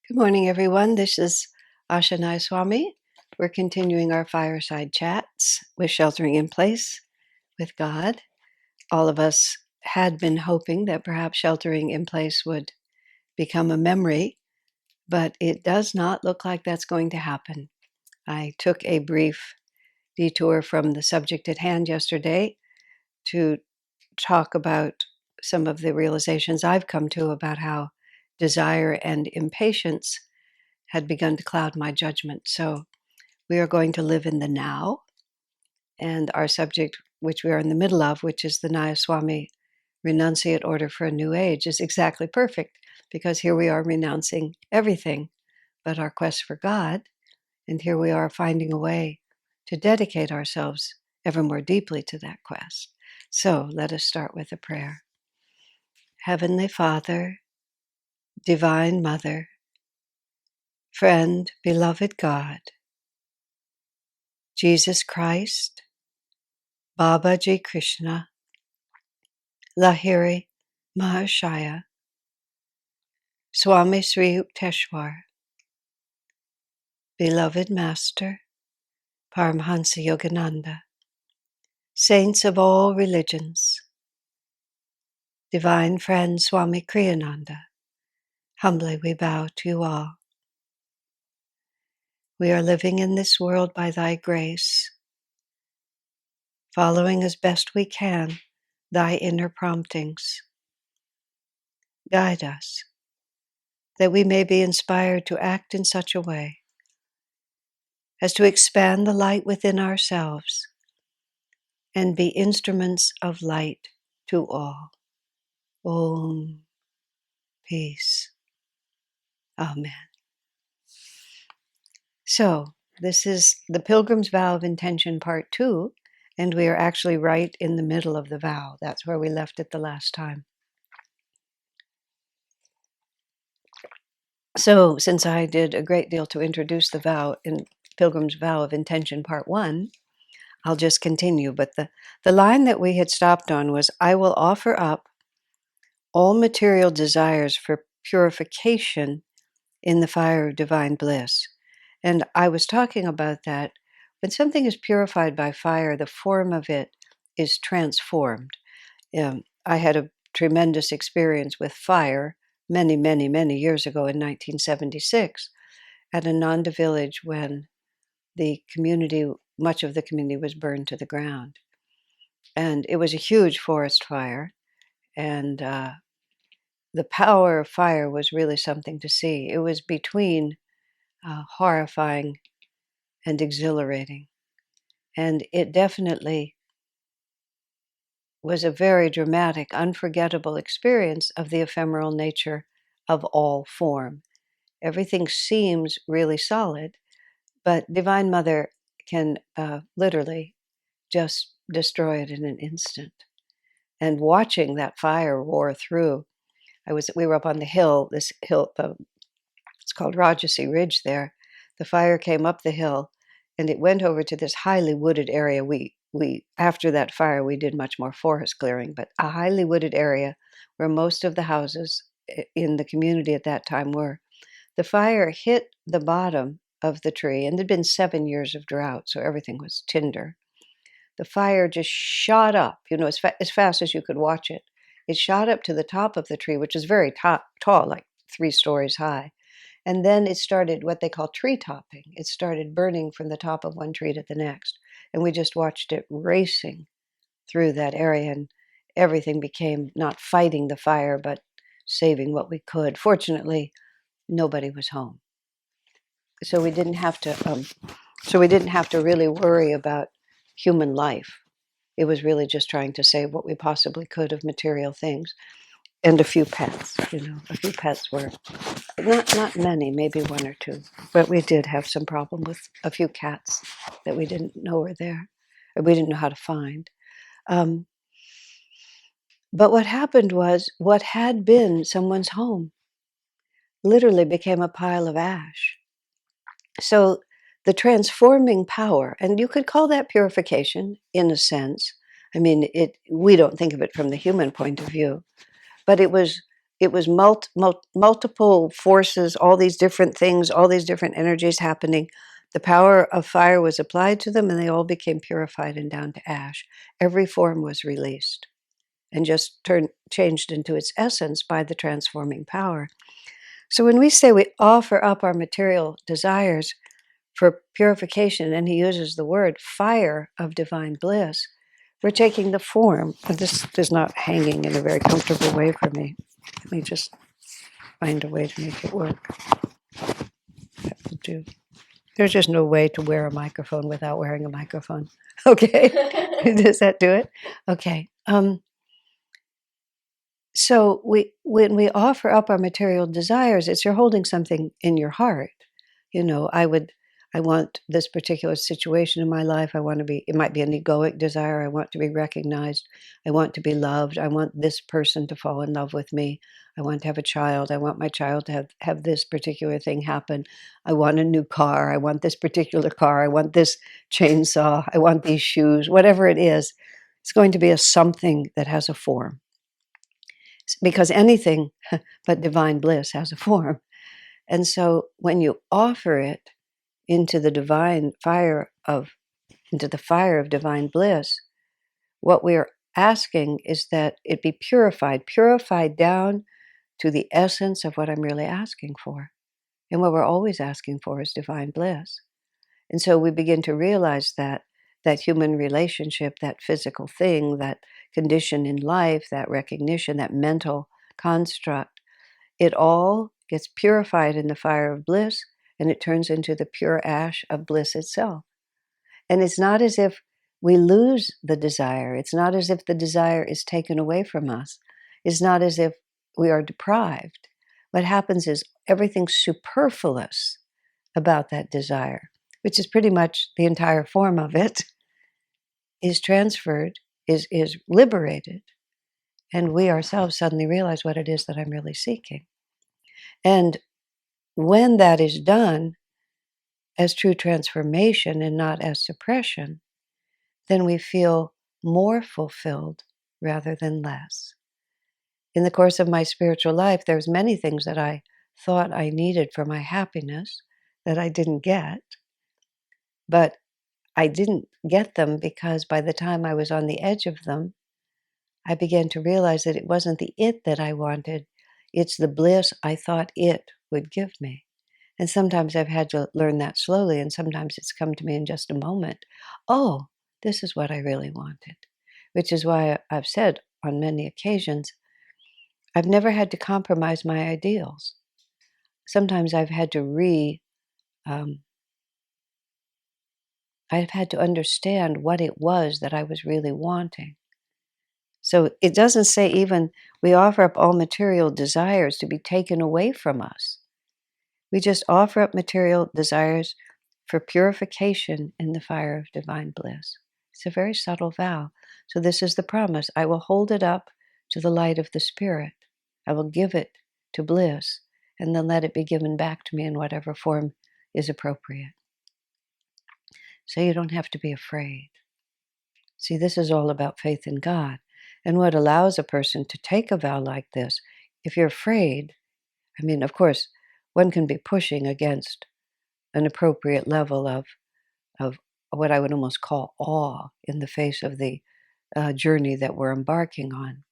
Good morning, everyone. This is Asha Nayaswami. We're continuing our fireside chats with Sheltering in Place with God. All of us had been hoping that perhaps sheltering in place would become a memory, but it does not look like that's going to happen. I took a brief detour from the subject at hand yesterday to talk about some of the realizations I've come to about how desire and impatience had begun to cloud my judgment. So we are going to live in the now. And our subject, which we are in the middle of, which is the Nayaswami Renunciate Order for a New Age, is exactly perfect because here we are renouncing everything but our quest for God. And here we are finding a way to dedicate ourselves ever more deeply to that quest. So let us start with a prayer. Heavenly Father, Divine Mother, Friend, Beloved God, Jesus Christ, Babaji Krishna, Lahiri Mahashaya, Swami Sri Yukteswar, Beloved Master, Paramhansa Yogananda, Saints of all religions, Divine Friend Swami Kriyanada, humbly we bow to you all. We are living in this world by thy grace, following as best we can thy inner promptings. Guide us, that we may be inspired to act in such a way as to expand the light within ourselves and be instruments of light to all. Om. Peace. Amen. So, this is the Pilgrim's Vow of Intention Part 2, and we are actually right in the middle of the vow. That's where we left it the last time. So, since I did a great deal to introduce the vow in Pilgrim's Vow of Intention Part 1, I'll just continue. But the line that we had stopped on was, I will offer up all material desires for purification in the fire of divine bliss. And I was talking about that. When something is purified by fire, the form of it is transformed. I had a tremendous experience with fire many, many, many years ago in 1976 at Ananda village when the community, much of the community was burned to the ground. And it was a huge forest fire. And the power of fire was really something to see. It was between horrifying and exhilarating. And it definitely was a very dramatic, unforgettable experience of the ephemeral nature of all form. Everything seems really solid, but Divine Mother can literally just destroy it in an instant. And watching that fire roar through, we were up on the hill, this hill, it's called Rajasi Ridge there. The fire came up the hill and it went over to this highly wooded area. We after that fire, we did much more forest clearing, but a highly wooded area where most of the houses in the community at that time were. The fire hit the bottom of the tree, and there'd been 7 years of drought, so everything was tinder. The fire just shot up, as fast as you could watch it. It shot up to the top of the tree, which is very tall, like 3 stories high. And then it started what they call tree topping. It started burning from the top of one tree to the next. And we just watched it racing through that area, and everything became not fighting the fire, but saving what we could. Fortunately, nobody was home. So we didn't have to really worry about human life. It was really just trying to save what we possibly could of material things. And a few pets, a few pets were not many, maybe 1 or 2, but we did have some problem with a few cats that we didn't know were there, or we didn't know how to find. But what happened was, what had been someone's home literally became a pile of ash. So the transforming power, and you could call that purification in a sense. I mean, we don't think of it from the human point of view, but it was it was multiple forces, all these different things, all these different energies happening. The power of fire was applied to them and they all became purified and down to ash. Every form was released and just changed into its essence by the transforming power. So when we say we offer up our material desires for purification, and he uses the word fire of divine bliss, we're taking the form. This is not hanging in a very comfortable way for me. Let me just find a way to make it work. That will do. There's just no way to wear a microphone without wearing a microphone. Okay. Does that do it? Okay. So when we offer up our material desires, it's you're holding something in your heart. You know, I want this particular situation in my life. I want to be, it might be an egoic desire. I want to be recognized. I want to be loved. I want this person to fall in love with me. I want to have a child. I want my child to have this particular thing happen. I want a new car. I want this particular car. I want this chainsaw. I want these shoes. Whatever it is, it's going to be a something that has a form. Because anything but divine bliss has a form. And so when you offer it into the into the fire of divine bliss, what we're asking is that it be purified down to the essence of what I'm really asking for. And what we're always asking for is divine bliss. And so we begin to realize that human relationship, that physical thing, that condition in life, that recognition, that mental construct, it all gets purified in the fire of bliss and it turns into the pure ash of bliss itself. And it's not as if we lose the desire. It's not as if the desire is taken away from us. It's not as if we are deprived. What happens is everything superfluous about that desire, which is pretty much the entire form of it, is transferred, is liberated, and we ourselves suddenly realize what it is that I'm really seeking. And when that is done as true transformation and not as suppression, then we feel more fulfilled rather than less. In the course of my spiritual life, there's many things that I thought I needed for my happiness that I didn't get, but I didn't get them because by the time I was on the edge of them, I began to realize that it wasn't the it that I wanted, it's the bliss I thought it would give me. And sometimes I've had to learn that slowly, and sometimes it's come to me in just a moment. Oh, this is what I really wanted, which is why I've said on many occasions, I've never had to compromise my ideals. Sometimes I've had to I've had to understand what it was that I was really wanting. So it doesn't say even we offer up all material desires to be taken away from us. We just offer up material desires for purification in the fire of divine bliss. It's a very subtle vow. So this is the promise. I will hold it up to the light of the Spirit. I will give it to bliss and then let it be given back to me in whatever form is appropriate. So you don't have to be afraid. See, this is all about faith in God. And what allows a person to take a vow like this, if you're afraid, I mean, of course, one can be pushing against an appropriate level of what I would almost call awe in the face of the journey that we're embarking on.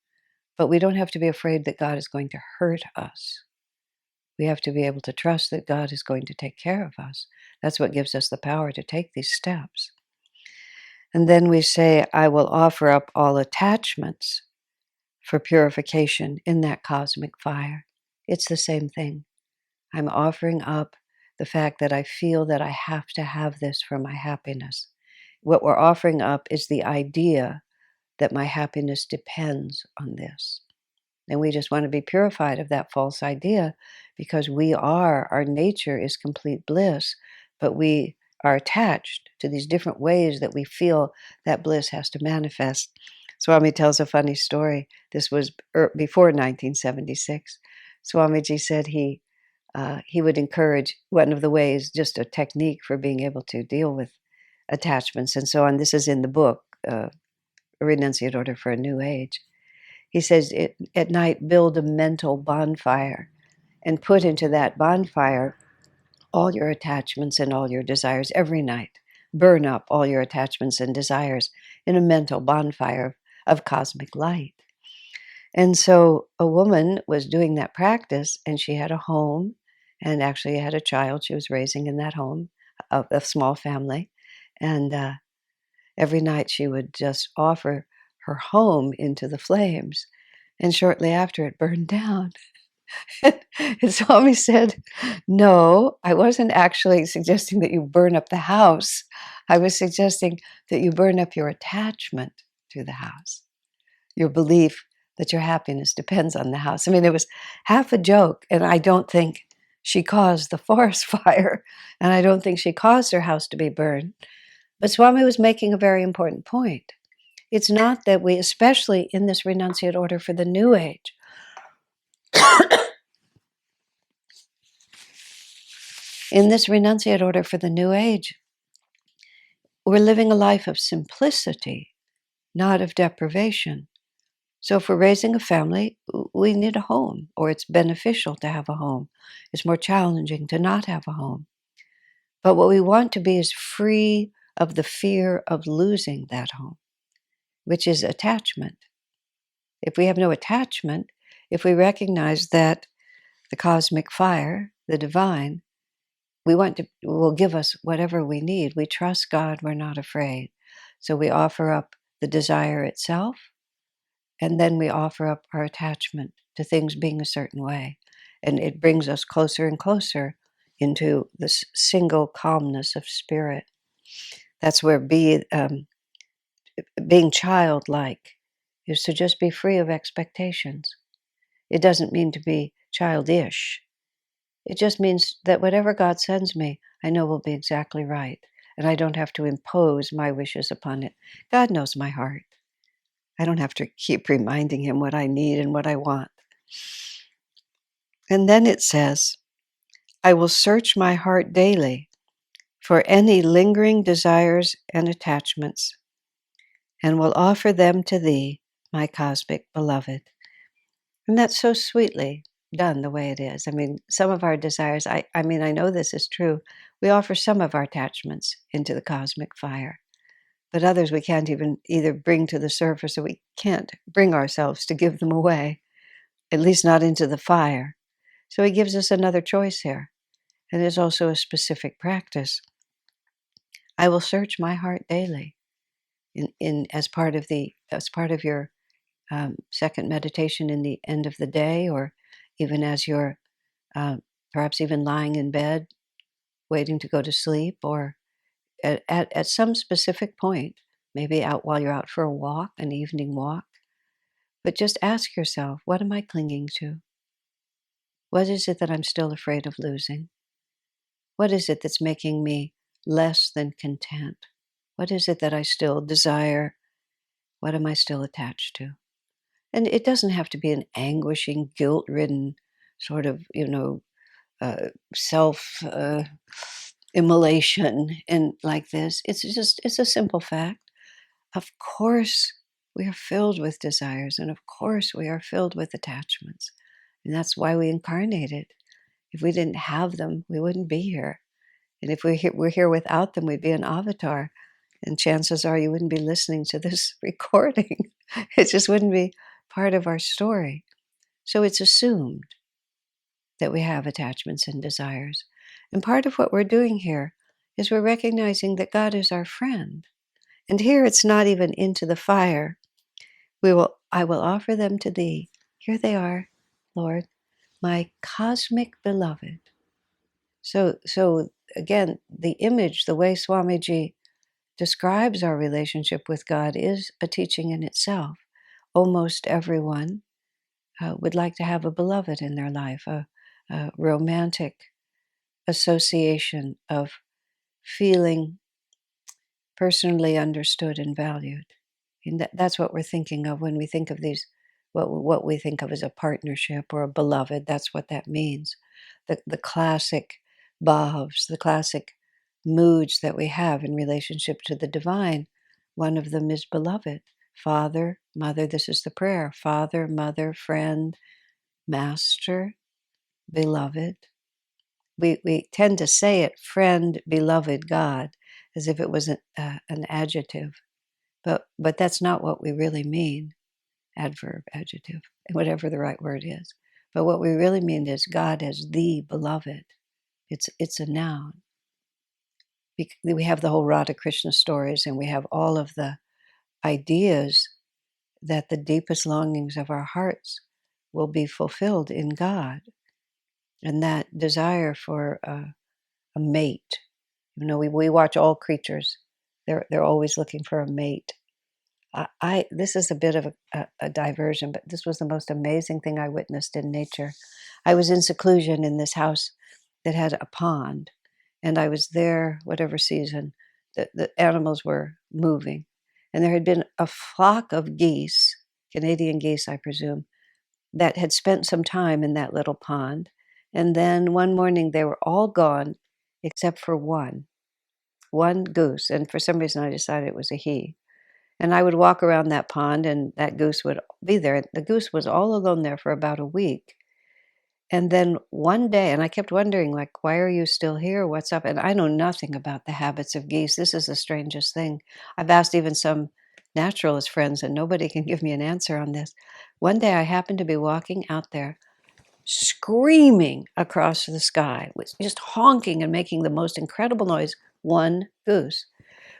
But we don't have to be afraid that God is going to hurt us. We have to be able to trust that God is going to take care of us. That's what gives us the power to take these steps. And then we say, I will offer up all attachments for purification in that cosmic fire. It's the same thing. I'm offering up the fact that I feel that I have to have this for my happiness. What we're offering up is the idea that my happiness depends on this. And we just want to be purified of that false idea because our nature is complete bliss, but we are attached to these different ways that we feel that bliss has to manifest. Swami tells a funny story. This was before 1976. Swamiji said he would encourage one of the ways, just a technique for being able to deal with attachments and so on. This is in the book, Renunciate Order for a New Age. He says, at night, build a mental bonfire and put into that bonfire all your attachments and all your desires every night. Burn up all your attachments and desires in a mental bonfire of cosmic light. And so a woman was doing that practice, and she had a home and actually had a child she was raising in that home, a small family. And every night she would just offer her home into the flames. And shortly after, it burned down. And Swami said, "No, I wasn't actually suggesting that you burn up the house. I was suggesting that you burn up your attachment to the house, your belief that your happiness depends on the house." I mean, it was half a joke, and I don't think she caused the forest fire, and I don't think she caused her house to be burned. But Swami was making a very important point. It's not that we, especially in this renunciate order for the New Age, in this renunciate order for the New Age, we're living a life of simplicity, not of deprivation. So if we're raising a family, we need a home, or it's beneficial to have a home. It's more challenging to not have a home. But what we want to be is free of the fear of losing that home, which is attachment. If we have no attachment, if we recognize that the cosmic fire, the divine, will give us whatever we need. We trust God, we're not afraid. So we offer up the desire itself, and then we offer up our attachment to things being a certain way. And it brings us closer and closer into this single calmness of spirit. That's where being childlike is to just be free of expectations. It doesn't mean to be childish. It just means that whatever God sends me, I know will be exactly right. And I don't have to impose my wishes upon it. God knows my heart. I don't have to keep reminding him what I need and what I want. And then it says, I will search my heart daily for any lingering desires and attachments, and will offer them to thee, my cosmic beloved. And that's so sweetly done the way it is. I mean, some of our desires, I mean, I know this is true. We offer some of our attachments into the cosmic fire, but others we can't even either bring to the surface, or we can't bring ourselves to give them away, at least not into the fire. So he gives us another choice here. And there's also a specific practice. I will search my heart daily in as part of your second meditation in the end of the day, or even as you're perhaps even lying in bed waiting to go to sleep, or at some specific point, maybe out while you're out for a walk, an evening walk. But just ask yourself, what am I clinging to? What is it that I'm still afraid of losing? What is it that's making me less than content? What is it that I still desire? What am I still attached to? And it doesn't have to be an anguishing, guilt-ridden sort of, self immolation and like this. It's a simple fact. Of course, we are filled with desires, and of course, we are filled with attachments. And that's why we incarnated. If we didn't have them, we wouldn't be here. And if we're here without them, we'd be an avatar. And chances are you wouldn't be listening to this recording. It just wouldn't be part of our story. So it's assumed that we have attachments and desires. And part of what we're doing here is we're recognizing that God is our friend. And here it's not even into the fire. I will offer them to thee. Here they are, Lord, my cosmic beloved. So again, the image, the way Swamiji describes our relationship with God is a teaching in itself. Almost everyone would like to have a beloved in their life, a romantic association of feeling personally understood and valued. And that's what we're thinking of when we think of these, what we think of as a partnership or a beloved. That's what that means. The classic bhavs, the classic moods that we have in relationship to the divine. One of them is beloved, father, Mother, this is the prayer. Father, mother, friend, master, beloved. We tend to say it, friend, beloved God, as if it was an adjective. But that's not what we really mean, adverb, adjective, whatever the right word is. But what we really mean is God as the beloved. It's a noun. We have the whole Radha Krishna stories, and we have all of the ideas that the deepest longings of our hearts will be fulfilled in God. And that desire for a mate. We watch all creatures. They're always looking for a mate. This is a bit of a diversion, but this was the most amazing thing I witnessed in nature. I was in seclusion in this house that had a pond, and I was there whatever season the animals were moving, and there had been a flock of geese, Canadian geese, I presume, that had spent some time in that little pond, and then one morning they were all gone except for one goose, and for some reason I decided it was a he. And I would walk around that pond, and that goose would be there. The goose was all alone there for about a week. And then one day, and I kept wondering, like, why are you still here? What's up? And I know nothing about the habits of geese. This is the strangest thing. I've asked even some naturalist friends, and nobody can give me an answer on this. One day I happened to be walking out there, screaming across the sky, with just honking and making the most incredible noise. One goose,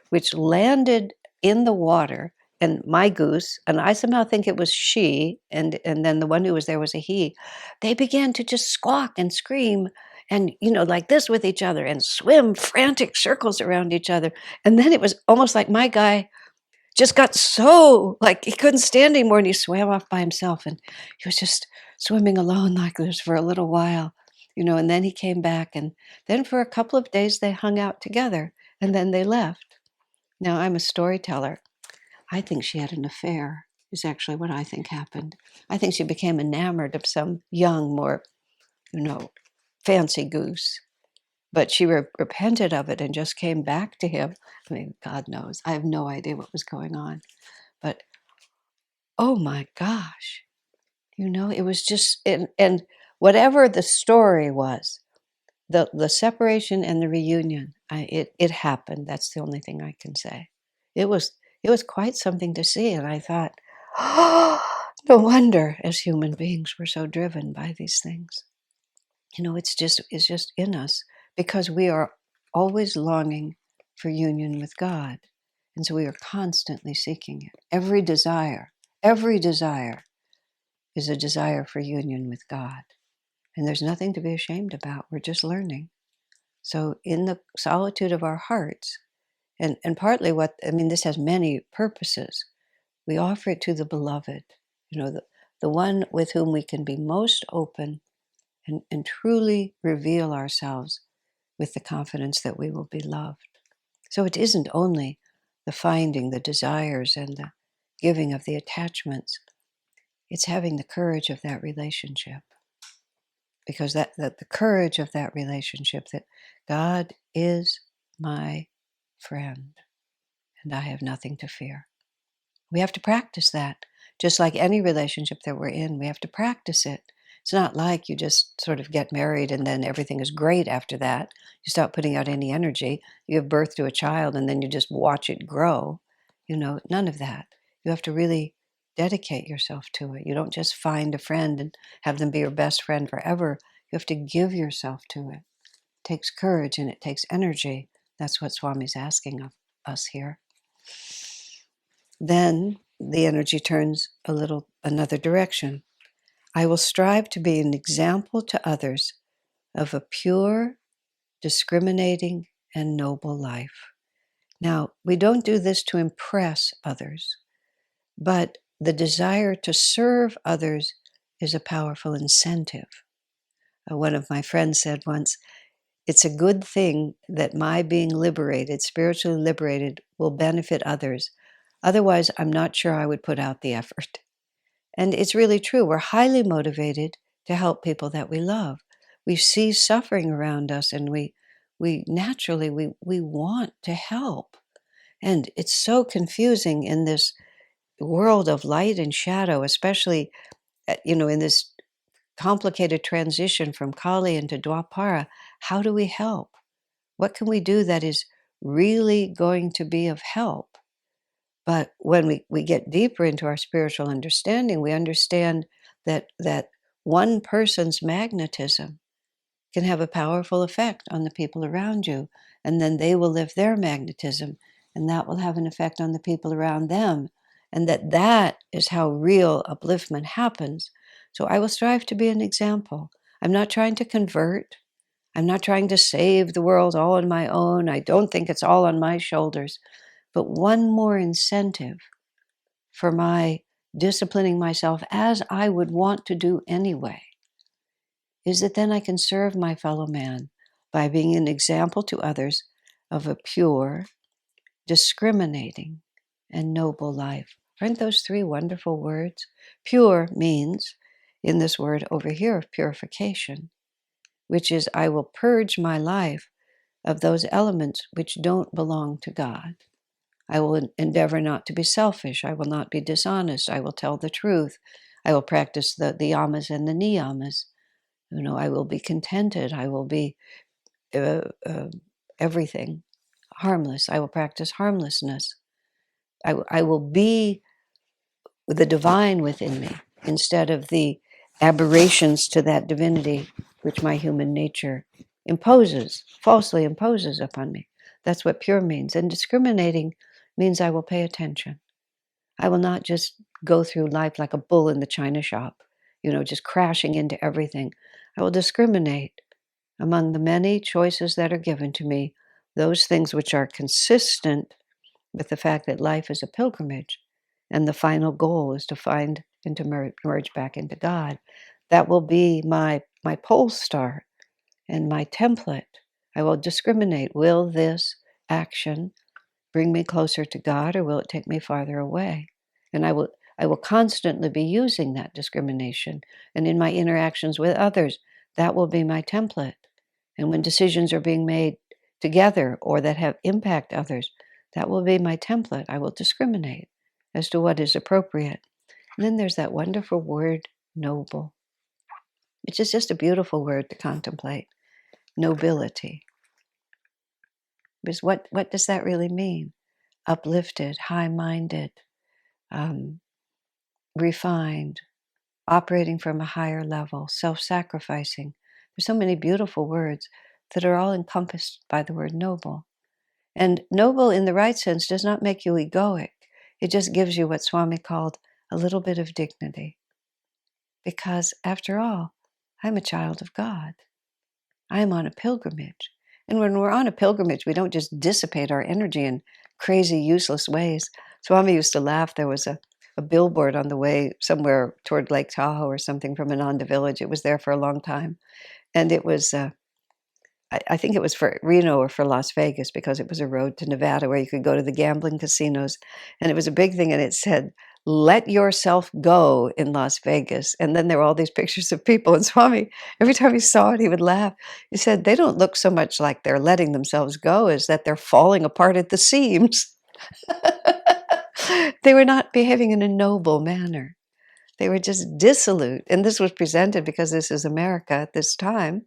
which landed in the water, and my goose, and I somehow think it was she, and then the one who was there was a he. They began to just squawk and scream and, like this with each other, and swim frantic circles around each other. And then it was almost like my guy just got so, like, he couldn't stand anymore, and he swam off by himself, and he was just swimming alone like this for a little while, and then he came back, and then for a couple of days they hung out together, and then they left. Now, I'm a storyteller. I think she had an affair, is actually what I think happened. I think she became enamored of some young, more, you know, fancy goose. But she repented of it and just came back to him. I mean, God knows. I have no idea what was going on. But, oh my gosh, it was just, and whatever the story was, the separation and the reunion, it happened. That's the only thing I can say. It was it was quite something to see, and I thought, oh, no wonder as human beings we're so driven by these things. It's just in us because we are always longing for union with God, and so we are constantly seeking it. Every desire is a desire for union with God, and there's nothing to be ashamed about. We're just learning. So, in the solitude of our hearts, and partly this has many purposes. We offer it to the beloved, the one with whom we can be most open and truly reveal ourselves with the confidence that we will be loved. So, it isn't only the finding the desires and the giving of the attachments, it's having the courage of that relationship. Because that the courage of that relationship, that God is my friend and I have nothing to fear. We have to practice that. Just like any relationship that we're in, we have to practice it. It's not like you just sort of get married and then everything is great after that. You stop putting out any energy. You give birth to a child and then you just watch it grow. None of that. You have to really dedicate yourself to it. You don't just find a friend and have them be your best friend forever. You have to give yourself to it. It takes courage and it takes energy. That's what Swami's asking of us here. Then the energy turns another direction. I will strive to be an example to others of a pure, discriminating, and noble life. Now, we don't do this to impress others, but the desire to serve others is a powerful incentive. One of my friends said once, it's a good thing that my being liberated, spiritually liberated, will benefit others. Otherwise, I'm not sure I would put out the effort. And it's really true. We're highly motivated to help people that we love. We see suffering around us, and we naturally we want to help. And it's so confusing in this world of light and shadow, especially in this complicated transition from Kali into Dwapara, how do we help? What can we do that is really going to be of help? But when we get deeper into our spiritual understanding, we understand that one person's magnetism can have a powerful effect on the people around you, and then they will lift their magnetism, and that will have an effect on the people around them, and that is how real upliftment happens. So I will strive to be an example. I'm not trying to convert. I'm not trying to save the world all on my own. I don't think it's all on my shoulders. But one more incentive for my disciplining myself as I would want to do anyway is that then I can serve my fellow man by being an example to others of a pure, discriminating, and noble life. Aren't those three wonderful words? Pure means, in this word over here of purification, which is I will purge my life of those elements which don't belong to God. I will endeavor not to be selfish. I will not be dishonest. I will tell the truth. I will practice the yamas and the niyamas. I will be contented. I will be uh, uh, everything harmless. I will practice harmlessness. I will be the divine within me instead of the aberrations to that divinity which my human nature falsely imposes upon me. That's what pure means. And discriminating means I will pay attention. I will not just go through life like a bull in the china shop, just crashing into everything. I will discriminate among the many choices that are given to me, those things which are consistent with the fact that life is a pilgrimage and the final goal is to find and to merge back into God. That will be my pole star and my template. I will discriminate. Will this action bring me closer to God, or will it take me farther away? And I will constantly be using that discrimination. And in my interactions with others, that will be my template. And when decisions are being made together or that have impact others, that will be my template. I will discriminate as to what is appropriate. And then there's that wonderful word, noble, which is just a beautiful word to contemplate. Nobility. Because what does that really mean? Uplifted, high-minded, um, refined, operating from a higher level, self-sacrificing. There's so many beautiful words that are all encompassed by the word noble. And noble in the right sense does not make you egoic. It just gives you what Swami called a little bit of dignity. Because after all, I'm a child of God. I am on a pilgrimage. And when we're on a pilgrimage, we don't just dissipate our energy in crazy, useless ways. Swami used to laugh. There was a billboard on the way somewhere toward Lake Tahoe or something from Ananda Village. It was there for a long time. And it was, I think it was for Reno or for Las Vegas, because it was a road to Nevada where you could go to the gambling casinos. And it was a big thing. And it said, "Let yourself go in Las Vegas." And then there were all these pictures of people. And Swami, every time he saw it, he would laugh. He said, they don't look so much like they're letting themselves go as that they're falling apart at the seams. They were not behaving in a noble manner. They were just dissolute. And this was presented because this is America at this time,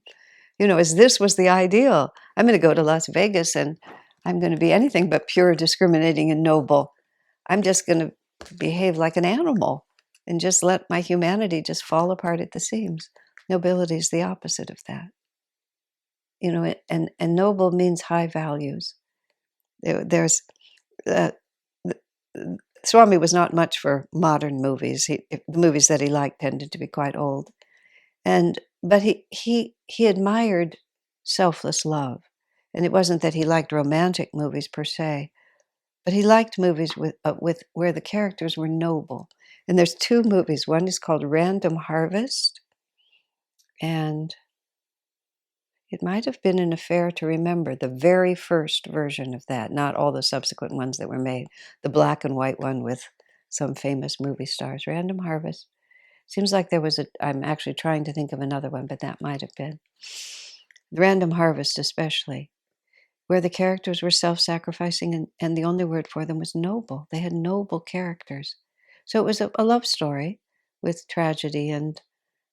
as this was the ideal. I'm going to go to Las Vegas and I'm going to be anything but pure, discriminating, and noble. I'm just going to behave like an animal and just let my humanity just fall apart at the seams. Nobility is the opposite of that. And noble means high values. There's uh, Swami was not much for modern movies. The movies that he liked tended to be quite old, but he admired selfless love, and it wasn't that he liked romantic movies per se, but he liked movies with where the characters were noble. And there's two movies. One is called Random Harvest, and it might have been An Affair to Remember, the very first version of that, not all the subsequent ones that were made. The black and white one with some famous movie stars. Random Harvest. Seems like there was I'm actually trying to think of another one, but that might have been. Random Harvest especially, where the characters were self-sacrificing and the only word for them was noble. They had noble characters. So it was a love story with tragedy and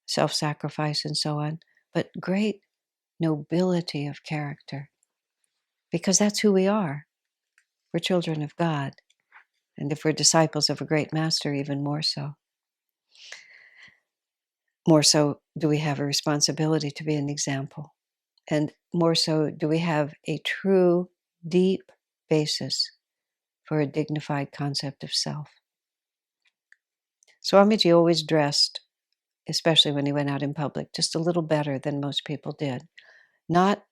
self-sacrifice and so on, but great nobility of character, because that's who we are. We're children of God. And if we're disciples of a great master, even more so. More so do we have a responsibility to be an example. And more so do we have a true, deep basis for a dignified concept of self. Swamiji always dressed, especially when he went out in public, just a little better than most people did. Not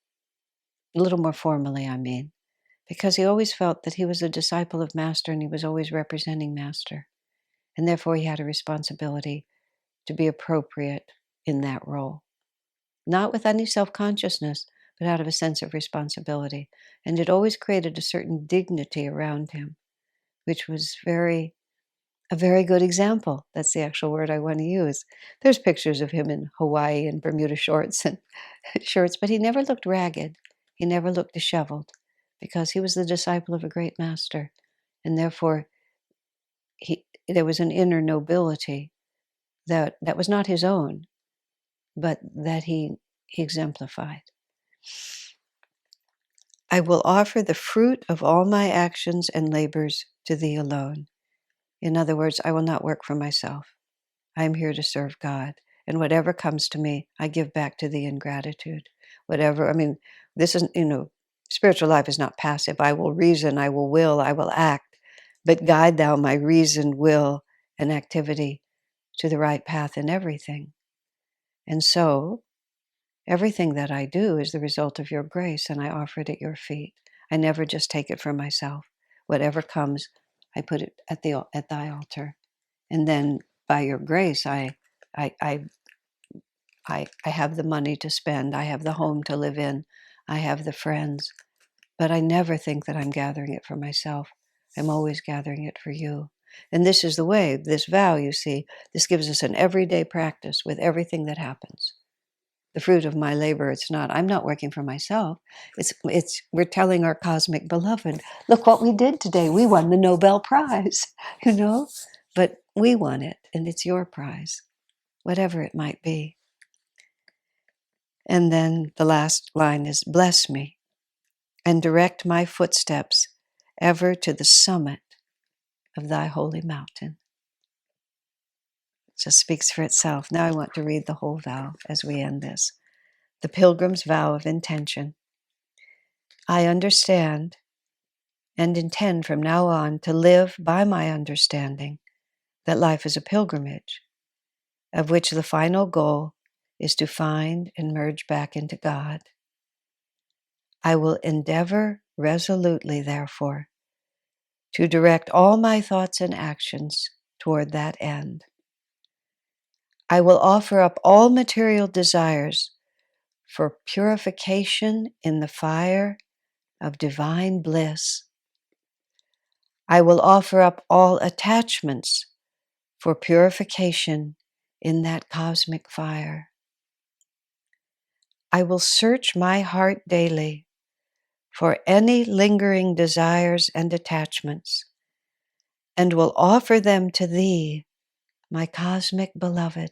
a little more formally, I mean, because he always felt that he was a disciple of Master and he was always representing Master. And therefore he had a responsibility to be appropriate in that role. Not with any self-consciousness, but out of a sense of responsibility. And it always created a certain dignity around him, which was a very good example. That's the actual word I want to use. There's pictures of him in Hawaii in Bermuda shorts and shirts, but he never looked ragged. He never looked disheveled, because he was the disciple of a great master. And therefore, there was an inner nobility that was not his own, but that he exemplified. I will offer the fruit of all my actions and labors to thee alone. In other words, I will not work for myself. I am here to serve God. And whatever comes to me, I give back to thee in gratitude. Whatever, I mean, this is, spiritual life is not passive. I will reason, I will, I will act. But guide thou my reason, will, and activity to the right path in everything. And so, everything that I do is the result of your grace, and I offer it at your feet. I never just take it for myself. Whatever comes, I put it at thy altar. And then by your grace, I have the money to spend. I have the home to live in. I have the friends. But I never think that I'm gathering it for myself. I'm always gathering it for you. And this is the way, this vow, you see, this gives us an everyday practice with everything that happens. The fruit of my labor, I'm not working for myself. We're telling our cosmic beloved, look what we did today. We won the Nobel Prize, but we won it, and it's your prize, whatever it might be. And then the last line is, bless me and direct my footsteps ever to the summit of thy holy mountain. It just speaks for itself. Now I want to read the whole vow as we end this. The Pilgrim's vow of intention. I understand and intend from now on to live by my understanding that life is a pilgrimage, of which the final goal is to find and merge back into God. I will endeavor resolutely, therefore, to direct all my thoughts and actions toward that end. I will offer up all material desires for purification in the fire of divine bliss. I will offer up all attachments for purification in that cosmic fire. I will search my heart daily for any lingering desires and attachments, and will offer them to thee, my cosmic beloved.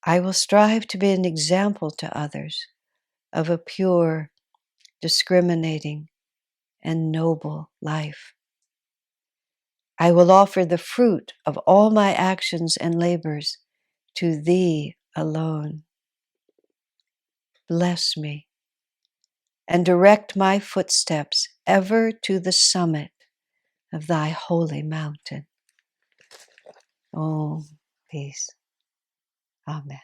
I will strive to be an example to others of a pure, discriminating, and noble life. I will offer the fruit of all my actions and labors to thee alone. Bless me and direct my footsteps ever to the summit of thy holy mountain. Oh, peace. Amen.